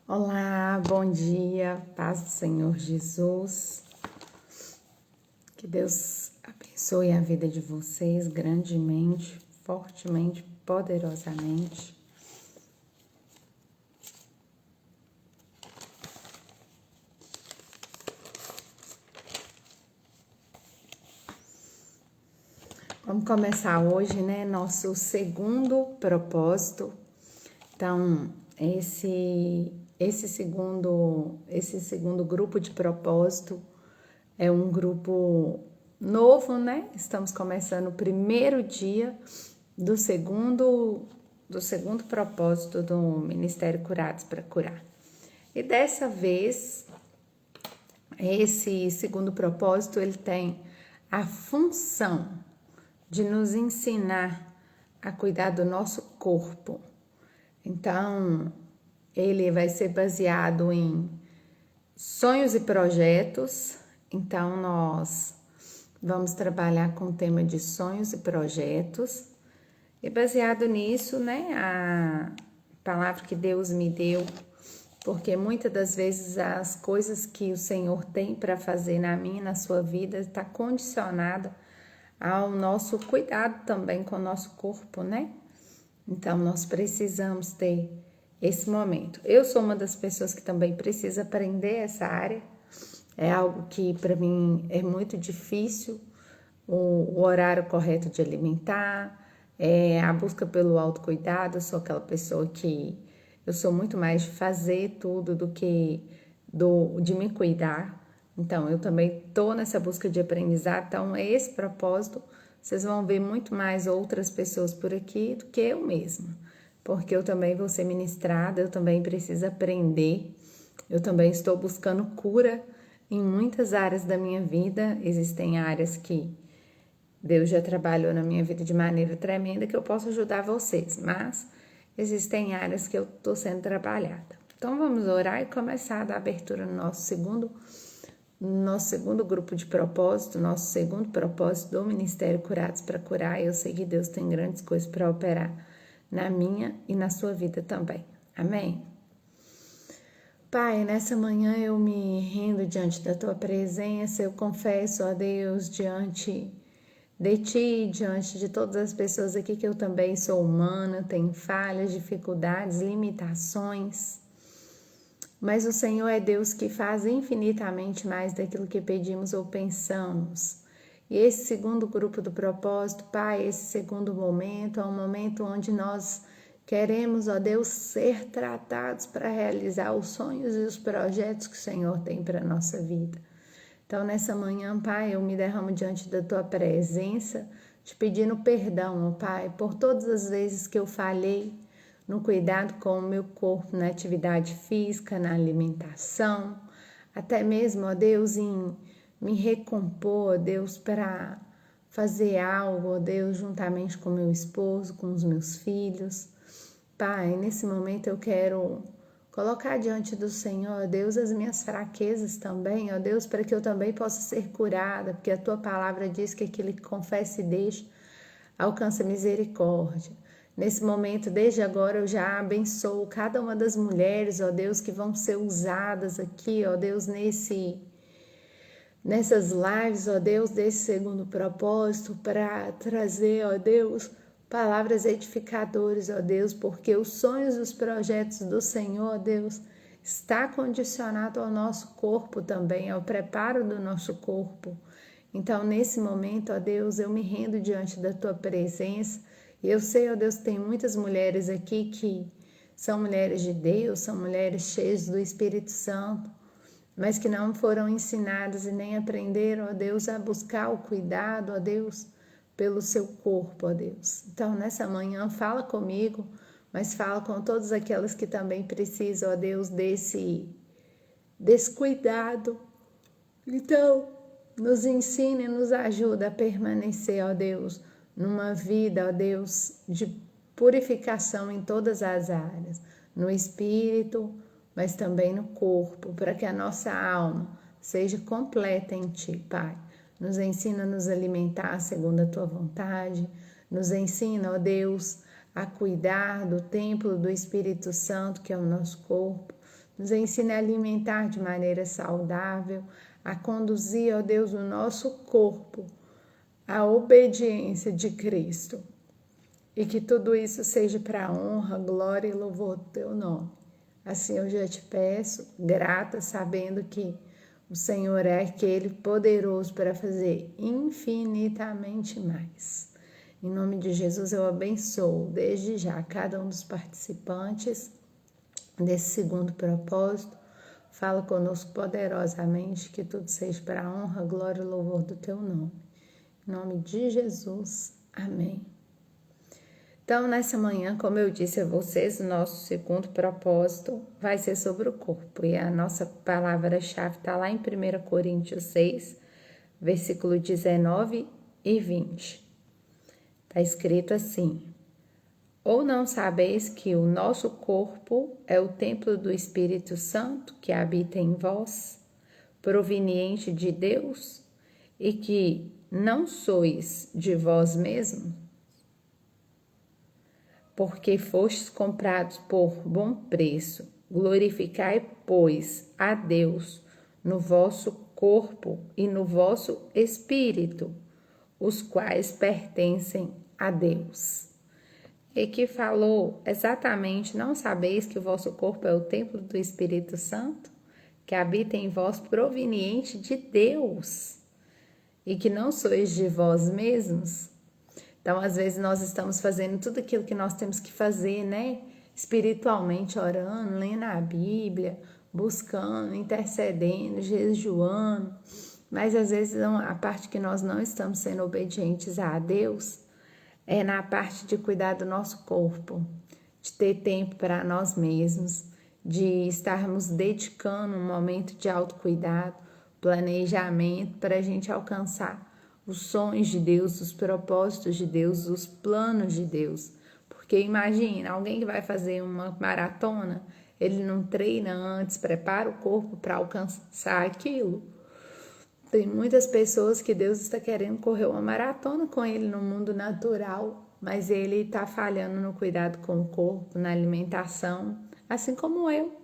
Olá, bom dia, paz do Senhor Jesus. Que Deus abençoe a vida de vocês grandemente, fortemente, poderosamente. Vamos começar hoje, né? Nosso segundo propósito. Então, esse segundo grupo de propósito é um grupo novo, né? Estamos começando o primeiro dia do segundo propósito do Ministério Curados para Curar. E dessa vez, esse segundo propósito, ele tem a função de nos ensinar a cuidar do nosso corpo. Então, ele vai ser baseado em sonhos e projetos. Então, nós vamos trabalhar com o tema de sonhos e projetos. E baseado nisso, né, a palavra que Deus me deu, porque muitas das vezes as coisas que o Senhor tem para fazer na minha e na sua vida está condicionada ao nosso cuidado também com o nosso corpo, né? Então, nós precisamos ter esse momento. Eu sou uma das pessoas que também precisa aprender essa área. É algo que para mim é muito difícil, o horário correto de alimentar, a busca pelo autocuidado. Eu sou aquela pessoa que eu sou muito mais de fazer tudo do que de me cuidar. Então, eu também estou nessa busca de aprendizado. Então, é esse propósito. Vocês vão ver muito mais outras pessoas por aqui do que eu mesma. Porque eu também vou ser ministrada, eu também preciso aprender. Eu também estou buscando cura em muitas áreas da minha vida. Existem áreas que Deus já trabalhou na minha vida de maneira tremenda que eu posso ajudar vocês. Mas existem áreas que eu estou sendo trabalhada. Então, vamos orar e começar a dar abertura no nosso segundo grupo de propósito, nosso segundo propósito do Ministério Curados para Curar. Eu sei que Deus tem grandes coisas para operar na minha e na sua vida também. Amém? Pai, nessa manhã eu me rendo diante da Tua presença, eu confesso, ó Deus, diante de Ti, diante de todas as pessoas aqui que eu também sou humana, tenho falhas, dificuldades, limitações. Mas o Senhor é Deus que faz infinitamente mais daquilo que pedimos ou pensamos. E esse segundo grupo do propósito, Pai, esse segundo momento, é um momento onde nós queremos, ó Deus, ser tratados para realizar os sonhos e os projetos que o Senhor tem para a nossa vida. Então, nessa manhã, Pai, eu me derramo diante da Tua presença, te pedindo perdão, ó Pai, por todas as vezes que eu falhei no cuidado com o meu corpo, na atividade física, na alimentação, até mesmo, ó Deus, em me recompor, ó Deus, para fazer algo, ó Deus, juntamente com meu esposo, com os meus filhos. Pai, nesse momento eu quero colocar diante do Senhor, ó Deus, as minhas fraquezas também, ó Deus, para que eu também possa ser curada, porque a Tua palavra diz que aquele que confessa e deixa alcança misericórdia. Nesse momento, desde agora, eu já abençoo cada uma das mulheres, ó Deus, que vão ser usadas aqui, ó Deus, nessas lives, ó Deus, desse segundo propósito, para trazer, ó Deus, palavras edificadoras, ó Deus, porque os sonhos e os projetos do Senhor, ó Deus, está condicionado ao nosso corpo também, ao preparo do nosso corpo. Então, nesse momento, ó Deus, eu me rendo diante da Tua presença. E eu sei, ó Deus, tem muitas mulheres aqui que são mulheres de Deus, são mulheres cheias do Espírito Santo, mas que não foram ensinadas e nem aprenderam, ó Deus, a buscar o cuidado, ó Deus, pelo seu corpo, ó Deus. Então, nessa manhã, fala comigo, mas fala com todas aquelas que também precisam, ó Deus, desse cuidado. Então, nos ensina e nos ajuda a permanecer, ó Deus, numa vida, ó Deus, de purificação em todas as áreas, no espírito, mas também no corpo, para que a nossa alma seja completa em Ti, Pai. Nos ensina a nos alimentar segundo a Tua vontade, nos ensina, ó Deus, a cuidar do templo do Espírito Santo, que é o nosso corpo, nos ensine a alimentar de maneira saudável, a conduzir, ó Deus, o nosso corpo à obediência de Cristo. E que tudo isso seja para a honra, glória e louvor do teu nome. Assim eu já te peço, grata, sabendo que o Senhor é aquele poderoso para fazer infinitamente mais. Em nome de Jesus eu abençoo desde já cada um dos participantes desse segundo propósito. Fala conosco poderosamente, que tudo seja para a honra, glória e louvor do teu nome. Em nome de Jesus. Amém. Então, nessa manhã, como eu disse a vocês, o nosso segundo propósito vai ser sobre o corpo. E a nossa palavra-chave está lá em 1 Coríntios 6, versículo 19 e 20. Está escrito assim: ou não sabeis que o nosso corpo é o templo do Espírito Santo que habita em vós, proveniente de Deus, e que não sois de vós mesmos? Porque fostes comprados por bom preço. Glorificai, pois, a Deus no vosso corpo e no vosso espírito, os quais pertencem a Deus. E que falou exatamente: não sabeis que o vosso corpo é o templo do Espírito Santo, que habita em vós, proveniente de Deus, e que não sois de vós mesmos? Então, às vezes, nós estamos fazendo tudo aquilo que nós temos que fazer, né? Espiritualmente, orando, lendo a Bíblia, buscando, intercedendo, jejuando. Mas, às vezes, a parte que nós não estamos sendo obedientes a Deus é na parte de cuidar do nosso corpo, de ter tempo para nós mesmos, de estarmos dedicando um momento de autocuidado, planejamento para a gente alcançar os sonhos de Deus, os propósitos de Deus, os planos de Deus. Porque imagina, alguém que vai fazer uma maratona, ele não treina antes, prepara o corpo para alcançar aquilo. Tem muitas pessoas que Deus está querendo correr uma maratona com ele no mundo natural, mas ele está falhando no cuidado com o corpo, na alimentação, assim como eu.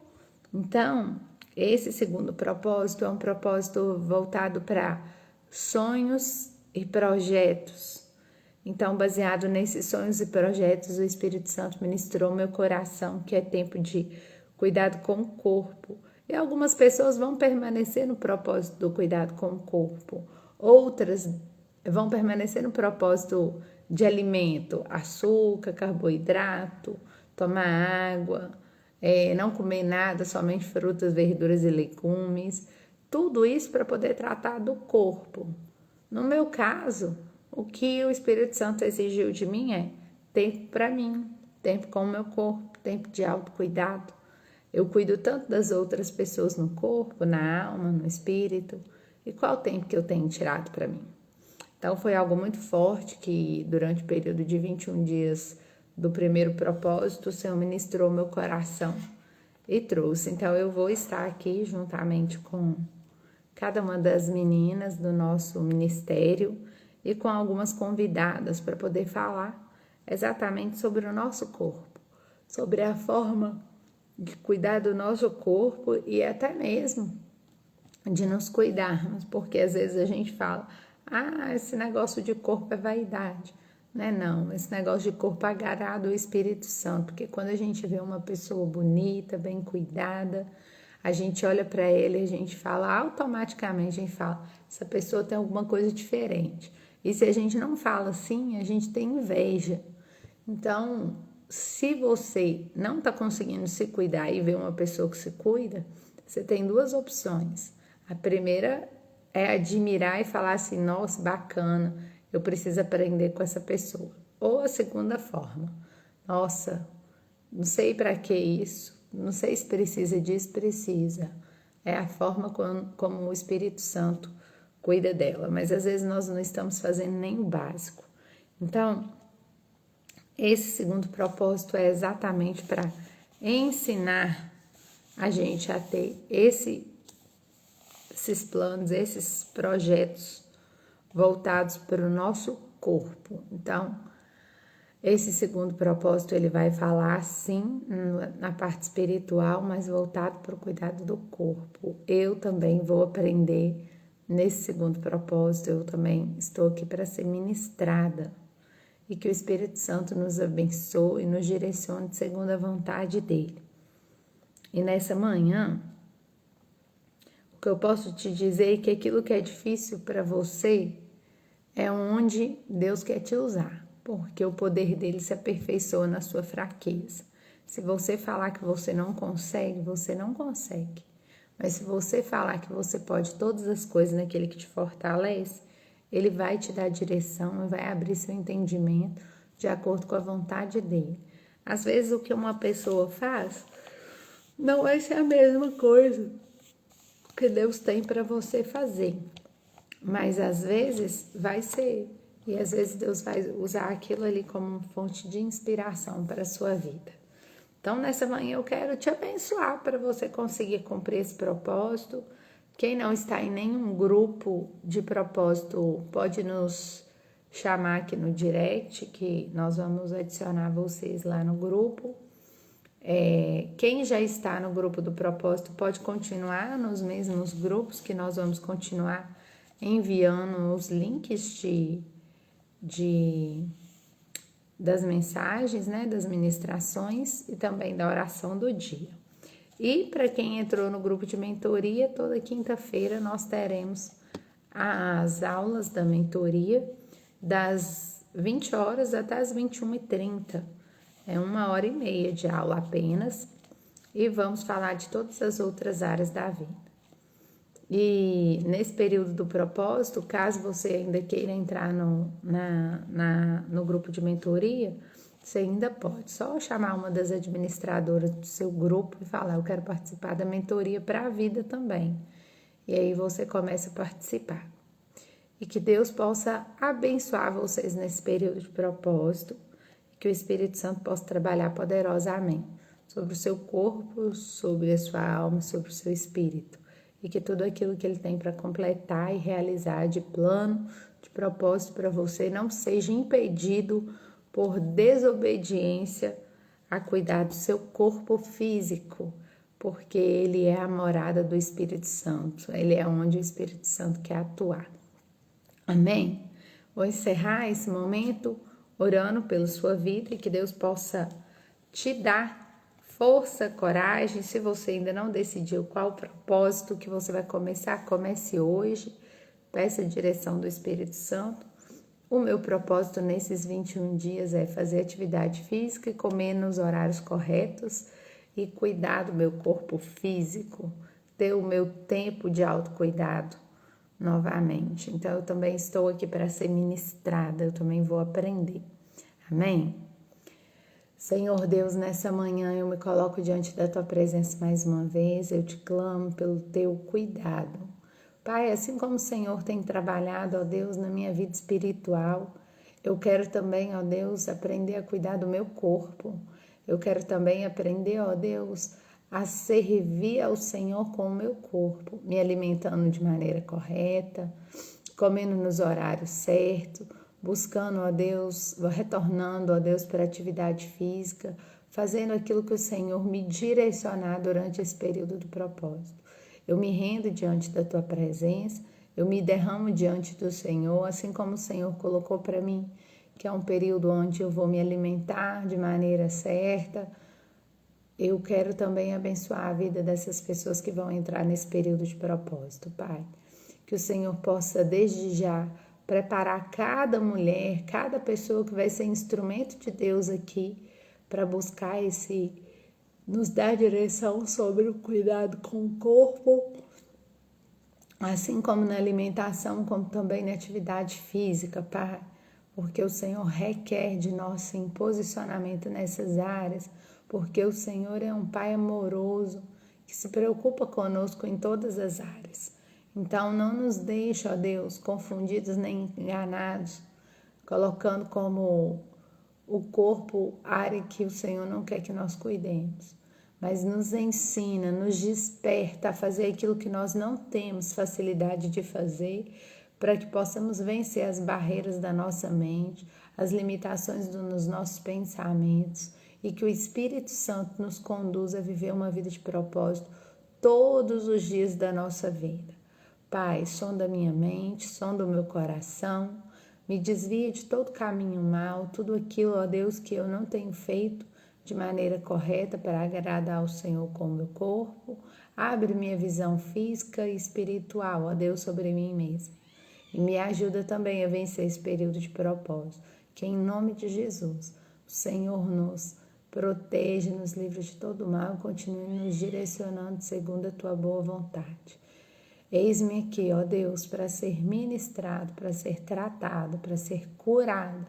Então, esse segundo propósito é um propósito voltado para sonhos e projetos. Então, baseado nesses sonhos e projetos, o Espírito Santo ministrou meu coração que é tempo de cuidado com o corpo. E algumas pessoas vão permanecer no propósito do cuidado com o corpo. Outras vão permanecer no propósito de alimento, açúcar, carboidrato, tomar água, não comer nada, somente frutas, verduras e legumes. Tudo isso para poder tratar do corpo. No meu caso, o que o Espírito Santo exigiu de mim é tempo para mim, tempo com o meu corpo, tempo de autocuidado. Eu cuido tanto das outras pessoas no corpo, na alma, no espírito. E qual o tempo que eu tenho tirado para mim? Então, foi algo muito forte que, durante o período de 21 dias do primeiro propósito, o Senhor ministrou meu coração e trouxe. Então, eu vou estar aqui juntamente com cada uma das meninas do nosso ministério e com algumas convidadas para poder falar exatamente sobre o nosso corpo, sobre a forma de cuidar do nosso corpo e até mesmo de nos cuidarmos, porque às vezes a gente fala: esse negócio de corpo é vaidade. Não, esse negócio de corpo é agrada o Espírito Santo, porque quando a gente vê uma pessoa bonita, bem cuidada, a gente olha para ela e a gente fala, automaticamente a gente fala: essa pessoa tem alguma coisa diferente. E se a gente não fala assim, a gente tem inveja. Então, se você não está conseguindo se cuidar e ver uma pessoa que se cuida, você tem duas opções. A primeira é admirar e falar assim: nossa, bacana, eu preciso aprender com essa pessoa. Ou a segunda forma: nossa, não sei para que isso, não sei se precisa disso, precisa. É a forma como o Espírito Santo cuida dela, mas às vezes nós não estamos fazendo nem o básico. Então, esse segundo propósito é exatamente para ensinar a gente a ter esses planos, esses projetos voltados para o nosso corpo. Então, Esse segundo propósito, ele vai falar, sim, na parte espiritual, mas voltado para o cuidado do corpo. Eu também vou aprender nesse segundo propósito, eu também estou aqui para ser ministrada. E que o Espírito Santo nos abençoe e nos direcione segundo a vontade dele. E nessa manhã, o que eu posso te dizer é que aquilo que é difícil para você é onde Deus quer te usar, porque o poder dele se aperfeiçoa na sua fraqueza. Se você falar que você não consegue, você não consegue. Mas se você falar que você pode todas as coisas naquele que te fortalece, ele vai te dar direção e vai abrir seu entendimento de acordo com a vontade dele. Às vezes o que uma pessoa faz não vai ser a mesma coisa que Deus tem para você fazer. Mas às vezes vai ser. E às vezes Deus vai usar aquilo ali como fonte de inspiração para a sua vida. Então, nessa manhã eu quero te abençoar para você conseguir cumprir esse propósito. Quem não está em nenhum grupo de propósito pode nos chamar aqui no direct, que nós vamos adicionar vocês lá no grupo. Quem já está no grupo do propósito pode continuar nos mesmos grupos, que nós vamos continuar enviando os links das mensagens, né, das ministrações e também da oração do dia. E para quem entrou no grupo de mentoria, toda quinta-feira nós teremos as aulas da mentoria das 20 horas até as 21h30. É 1h30 de aula apenas e vamos falar de todas as outras áreas da vida. E nesse período do propósito, caso você ainda queira entrar no grupo de mentoria, você ainda pode só chamar uma das administradoras do seu grupo e falar: eu quero participar da mentoria para a vida também. E aí você começa a participar. E que Deus possa abençoar vocês nesse período de propósito, que o Espírito Santo possa trabalhar poderosamente sobre o seu corpo, sobre a sua alma, sobre o seu espírito. E que tudo aquilo que Ele tem para completar e realizar de plano, de propósito para você, não seja impedido por desobediência a cuidar do seu corpo físico, porque Ele é a morada do Espírito Santo, Ele é onde o Espírito Santo quer atuar. Amém? Vou encerrar esse momento orando pela sua vida e que Deus possa te dar força, coragem. Se você ainda não decidiu qual o propósito que você vai começar, comece hoje. Peça a direção do Espírito Santo. O meu propósito nesses 21 dias é fazer atividade física e comer nos horários corretos e cuidar do meu corpo físico, ter o meu tempo de autocuidado novamente. Então, eu também estou aqui para ser ministrada, eu também vou aprender. Amém? Senhor Deus, nessa manhã eu me coloco diante da Tua presença mais uma vez, eu te clamo pelo Teu cuidado. Pai, assim como o Senhor tem trabalhado, ó Deus, na minha vida espiritual, eu quero também, ó Deus, aprender a cuidar do meu corpo. Eu quero também aprender, ó Deus, a servir ao Senhor com o meu corpo, me alimentando de maneira correta, comendo nos horários certos, buscando, ó Deus, retornando, ó Deus, para a atividade física, fazendo aquilo que o Senhor me direcionar durante esse período do propósito. Eu me rendo diante da Tua presença, eu me derramo diante do Senhor, assim como o Senhor colocou para mim, que é um período onde eu vou me alimentar de maneira certa. Eu quero também abençoar a vida dessas pessoas que vão entrar nesse período de propósito, Pai. Que o Senhor possa, desde já, preparar cada mulher, cada pessoa que vai ser instrumento de Deus aqui para buscar nos dar direção sobre o cuidado com o corpo, assim como na alimentação, como também na atividade física, Pai. Porque o Senhor requer de nós sim posicionamento nessas áreas, porque o Senhor é um Pai amoroso que se preocupa conosco em todas as áreas. Então, não nos deixe, ó Deus, confundidos nem enganados, colocando como o corpo área que o Senhor não quer que nós cuidemos. Mas nos ensina, nos desperta a fazer aquilo que nós não temos facilidade de fazer, para que possamos vencer as barreiras da nossa mente, as limitações nos nossos pensamentos e que o Espírito Santo nos conduza a viver uma vida de propósito todos os dias da nossa vida. Pai, sonda minha mente, sonda o meu coração, me desvia de todo caminho mal, tudo aquilo, ó Deus, que eu não tenho feito de maneira correta para agradar ao Senhor com o meu corpo. Abre minha visão física e espiritual, ó Deus, sobre mim mesma. E me ajuda também a vencer esse período de propósito. Que em nome de Jesus, o Senhor nos proteja, nos livre de todo mal e continue nos direcionando segundo a tua boa vontade. Eis-me aqui, ó Deus, para ser ministrado, para ser tratado, para ser curado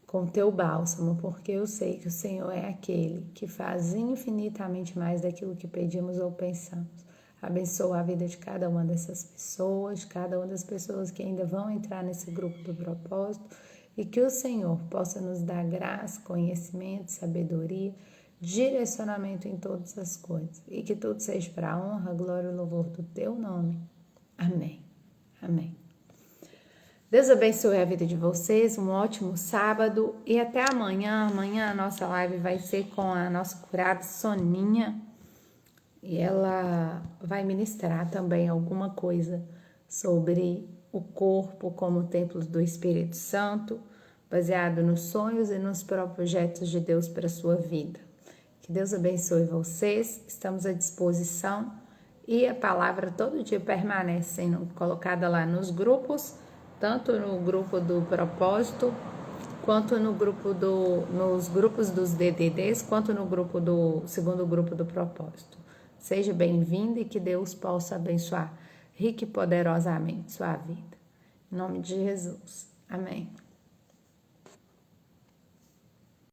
com teu bálsamo, porque eu sei que o Senhor é aquele que faz infinitamente mais daquilo que pedimos ou pensamos. Abençoa a vida de cada uma dessas pessoas, cada uma das pessoas que ainda vão entrar nesse grupo do propósito, e que o Senhor possa nos dar graça, conhecimento, sabedoria, direcionamento em todas as coisas, e que tudo seja para a honra, glória e louvor do teu nome. Amém. Amém. Deus abençoe a vida de vocês, um ótimo sábado e até amanhã. Amanhã a nossa live vai ser com a nossa curada Soninha e ela vai ministrar também alguma coisa sobre o corpo como templo do Espírito Santo, baseado nos sonhos e nos projetos de Deus para a sua vida. Que Deus abençoe vocês, estamos à disposição e a palavra todo dia permanece sendo colocada lá nos grupos, tanto no grupo do propósito, quanto nos grupos dos DDDs, quanto no grupo do segundo grupo do propósito. Seja bem-vindo e que Deus possa abençoar rica e poderosamente sua vida. Em nome de Jesus. Amém.